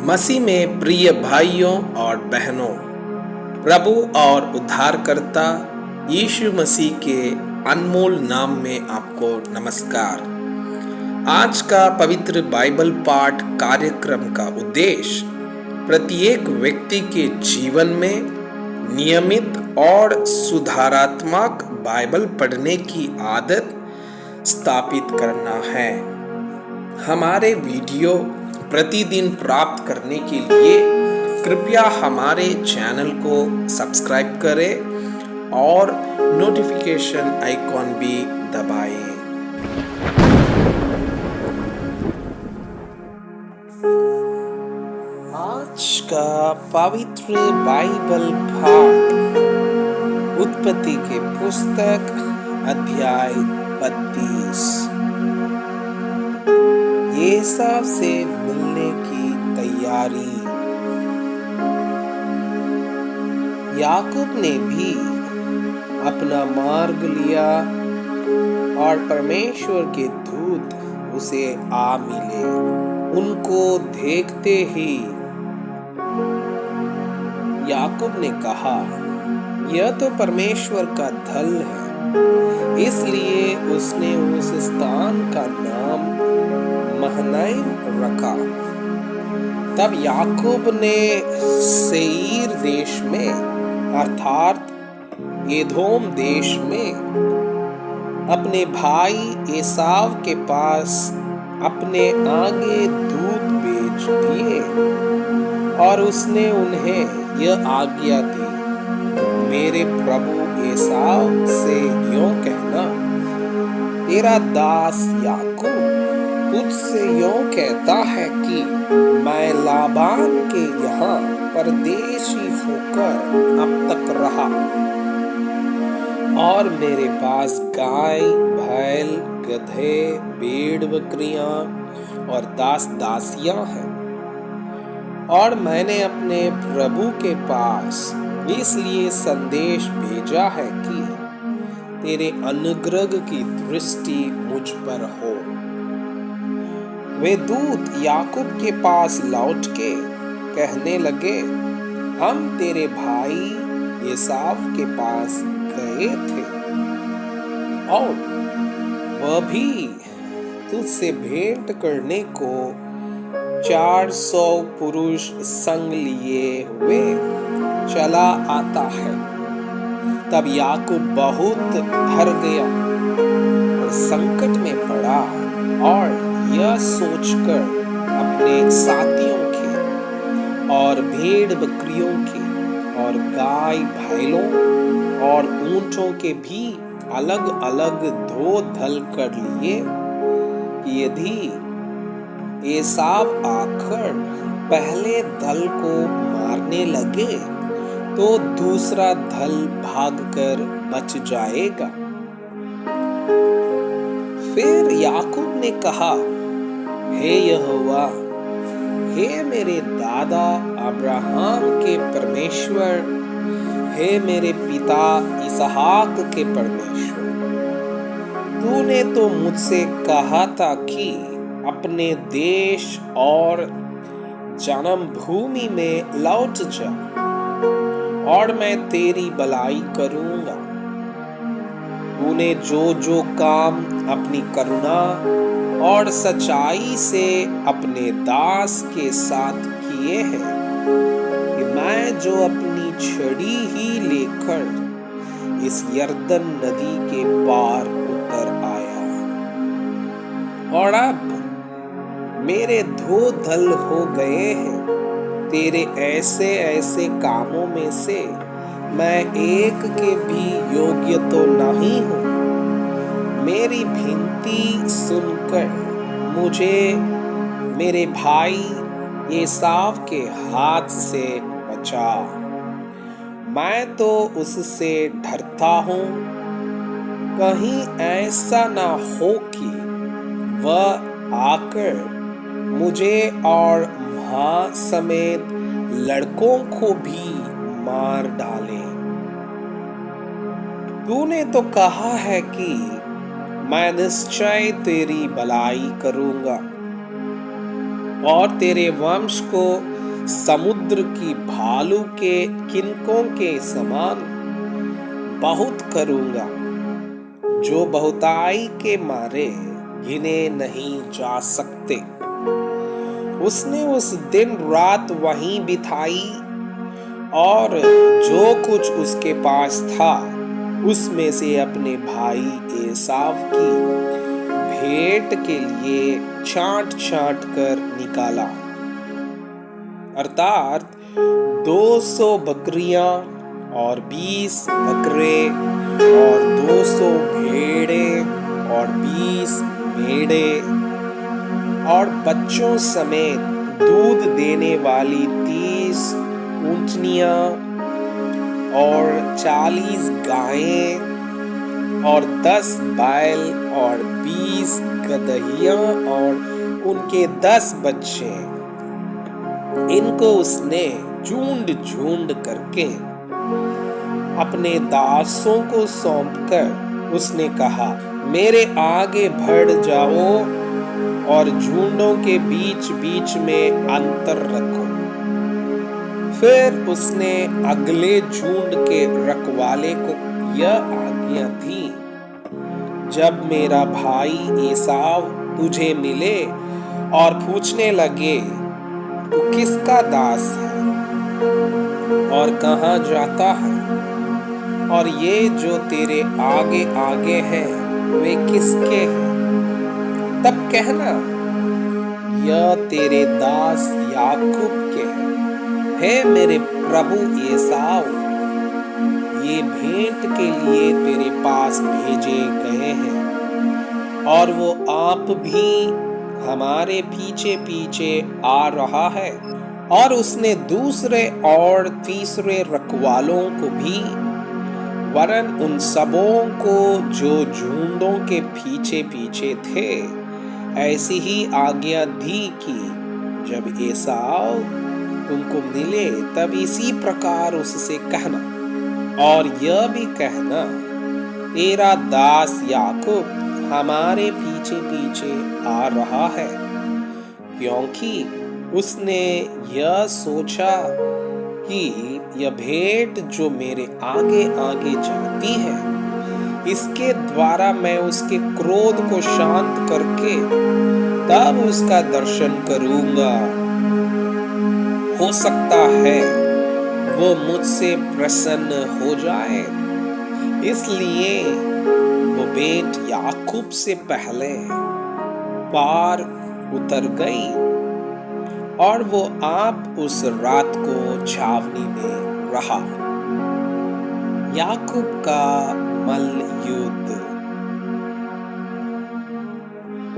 मसीह में प्रिय भाइयों और बहनों, प्रभु और उद्धारकर्ता यीशु मसीह के अनमोल नाम में आपको नमस्कार। आज का पवित्र बाइबल पाठ कार्यक्रम का उद्देश्य प्रत्येक व्यक्ति के जीवन में नियमित और सुधारात्मक बाइबल पढ़ने की आदत स्थापित करना है। हमारे वीडियो प्रतिदिन प्राप्त करने के लिए कृपया हमारे चैनल को सब्सक्राइब करें और नोटिफिकेशन आइकॉन भी दबाएं। आज का पवित्र बाइबल पाठ उत्पत्ति के पुस्तक अध्याय 32 एसाव से मिलने की तैयारी। याकूब ने भी अपना मार्ग लिया और परमेश्वर के दूत उसे आ मिले। उनको देखते ही याकूब ने कहा, यह तो परमेश्वर का दल है। इसलिए उसने उस स्थान का नाम महनैम रखा। तब याकूब ने सेईर देश में अर्थात एदोम देश में अपने भाई एसाव के पास अपने आगे दूत भेज दिए और उसने उन्हें यह आज्ञा दी, मेरे प्रभु एसाव से यूं कहना, तेरा दास याकूब तुझसे यूं कहता है कि मैं लाबान के यहाँ परदेशी होकर अब तक रहा और मेरे पास गाय, बैल, गधे, भेड़ बकरियां और दास दासियां हैं। और मैंने अपने प्रभु के पास इसलिए संदेश भेजा है कि तेरे अनुग्रह की दृष्टि मुझ पर हो। वे दूत याकूब के पास लौट के कहने लगे, हम तेरे भाई एसाव के पास गए थे और वह भी तुझसे भेंट करने को 400 पुरुष संग लिए हुए चला आता है। तब याकूब बहुत डर गया और संकट में पड़ा और यह सोचकर अपने साथियों के और भेड़ बकरियों के और गाय बैलों और ऊंटों के भी अलग अलग 2 दल कर लिए कि यदि एसाव आकर पहले दल को मारने लगे तो दूसरा दल भागकर बच जाएगा। फिर याकूब ने कहा, हे यहोवा, हे मेरे दादा अब्राहम के परमेश्वर, हे मेरे पिता इसहाक के परमेश्वर, तूने तो मुझसे कहा था कि अपने देश और जन्मभूमि में लौट जा और मैं तेरी भलाई करूंगा। तूने जो जो काम अपनी करुणा और सच्चाई से अपने दास के साथ किए हैं कि मैं जो अपनी छड़ी ही लेकर इस यरदन नदी के पार उतर आया। और अब मेरे 2 दल हो गए हैं। तेरे ऐसे ऐसे कामों में से मैं एक के भी योग्य तो नहीं हूँ। मेरी विनती सुनकर मुझे मेरे भाई एसाव के हाथ से बचा। मैं तो उससे डरता हूँ, कहीं ऐसा ना हो कि वह आकर मुझे और माँ समेत लड़कों को भी मार डाले। तूने तो कहा है कि मैं निश्चय तेरी भलाई करूंगा और तेरे वंश को समुद्र की भालू के किनकों के समान बहुत करूंगा, जो बहुताई के मारे गिने नहीं जा सकते। उसने उस दिन रात वहीं बिताई और जो कुछ उसके पास था उसमें से अपने भाई एसाव की भेंट के लिए छांट छांट कर निकाला, अर्थात 200 बकरियां और 20 बकरे और 200 भेड़ें और 20 मेढ़े और बच्चों समेत दूध देने वाली 30 ऊँटनियां और 40 गायें और 10 बैल और 20 गदहियां और उनके 10 बच्चे। इनको उसने झुंड झुंड करके अपने दासों को सौंपकर उसने कहा, मेरे आगे बढ़ जाओ और झुंडों के बीच बीच में अंतर रखो। फिर उसने अगले झुंड के रखवाले को यह आज्ञा दी, जब मेरा भाई एसाव तुझे मिले और पूछने लगे तू किसका दास है और कहाँ जाता है, और ये जो तेरे आगे आगे हैं वे किसके हैं, तब कहना यह तेरे दास याकूब के हैं। हे मेरे प्रभु एसाव, ये भेंट के लिए तेरे पास भेजे गए हैं और वो आप भी हमारे पीछे पीछे आ रहा है। और उसने दूसरे और तीसरे रखवालों को भी, वरन उन सबों को जो झुंडों के पीछे पीछे थे, ऐसी ही आज्ञा दी कि जब एसाव तुमको मिले तब इसी प्रकार उससे कहना, और यह भी कहना तेरा दास याकूब हमारे पीछे पीछे आ रहा है, क्योंकि उसने यह सोचा कि यह भेंट जो मेरे आगे आगे जाती है, इसके द्वारा मैं उसके क्रोध को शांत करके तब उसका दर्शन करूंगा। हो सकता है वो मुझसे प्रसन्न हो जाए। इसलिए वो भेंट याकूब से पहले पार उतर गई और वो आप उस रात को छावनी में रहा। याकूब का मल्ल युद्ध।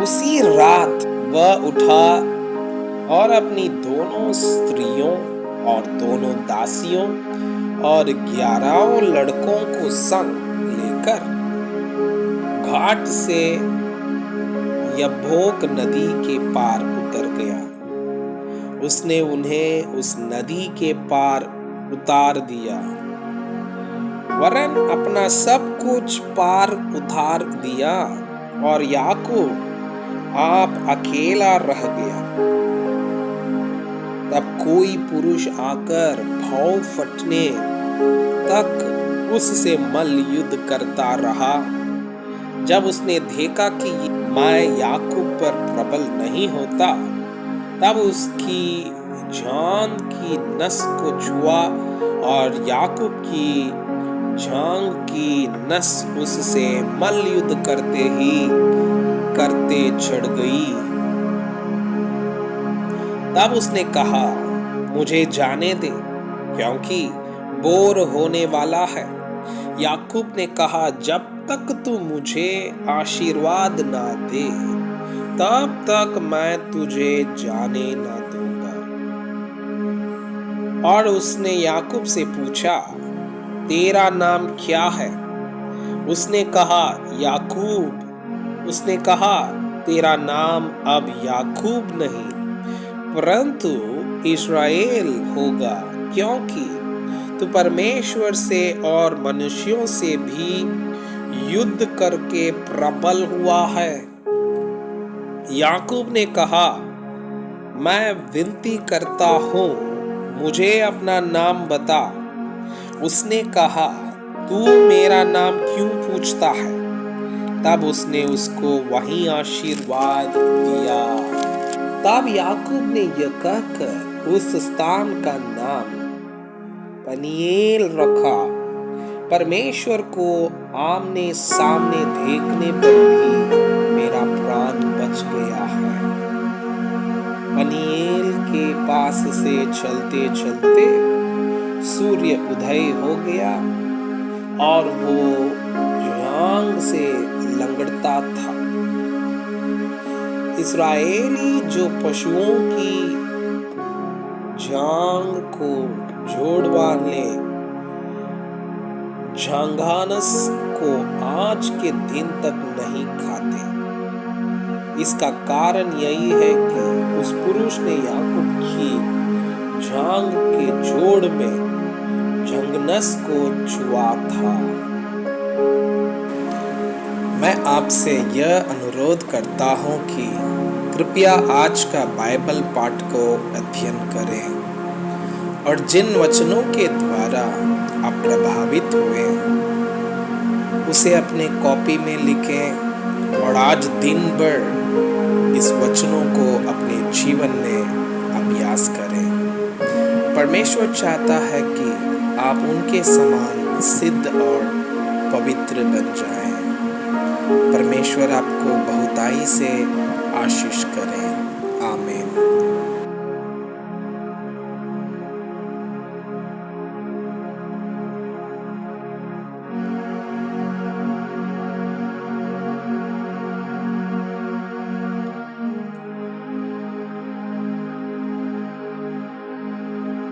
उसी रात वह उठा और अपनी दोनों स्त्रियों और दोनों दासियों और 11 लड़कों को संग लेकर घाट से यब्बोक नदी के पार उतर गया। उसने उन्हें उस नदी के पार उतार दिया, वरन अपना सब कुछ पार उतार दिया, और याकूब आप अकेला रह गया। तब कोई पुरुष आकर भौं फटने तक उससे मल्ल युद्ध करता रहा। जब उसने देखा कि मैं याकूब पर प्रबल नहीं होता, तब उसकी जांघ की नस को छुआ और याकूब की जांघ की नस उससे मल्ल युद्ध करते चढ़ गई। तब उसने कहा, मुझे जाने दे, क्योंकि बोर होने वाला है। याकूब ने कहा, जब तक तू मुझे आशीर्वाद ना दे, तब तक मैं तुझे जाने ना दूंगा। और उसने याकूब से पूछा, तेरा नाम क्या है? उसने कहा, याकूब। उसने कहा, तेरा नाम अब याकूब नहीं, परंतु इस्राएल होगा, क्योंकि तू परमेश्वर से और मनुष्यों से भी युद्ध करके प्रबल हुआ है। याकूब ने कहा, मैं विनती करता हूँ, मुझे अपना नाम बता। उसने कहा, तू मेरा नाम क्यों पूछता है? तब उसने उसको वहीं आशीर्वाद दिया। तब याकूब ने यह कहकर उस स्थान का नाम पनीएल रखा। परमेश्वर को आमने सामने देखने पर भी मेरा प्राण बच गया है। पनीएल के पास से चलते चलते सूर्य उदय हो गया और वो जांग से लंगड़ता था। इस्राएली जो पशुओं की जांग को जोड़वा ले, झांगानस को आज के दिन तक नहीं खाते। इसका कारण यही है कि उस पुरुष ने याकूब की जांग के जोड़ में झंगनस को छुआ था। मैं आपसे यह अनुरोध करता हूँ कि कृपया आज का बाइबल पाठ को अध्ययन करें और जिन वचनों के द्वारा आप प्रभावित हुए उसे अपने कॉपी में लिखें और आज दिन भर इस वचनों को अपने जीवन में अभ्यास करें। परमेश्वर चाहता है कि आप उनके समान सिद्ध और पवित्र बन जाएं। परमेश्वर आपको बहुताई से आशीष करे। आमीन।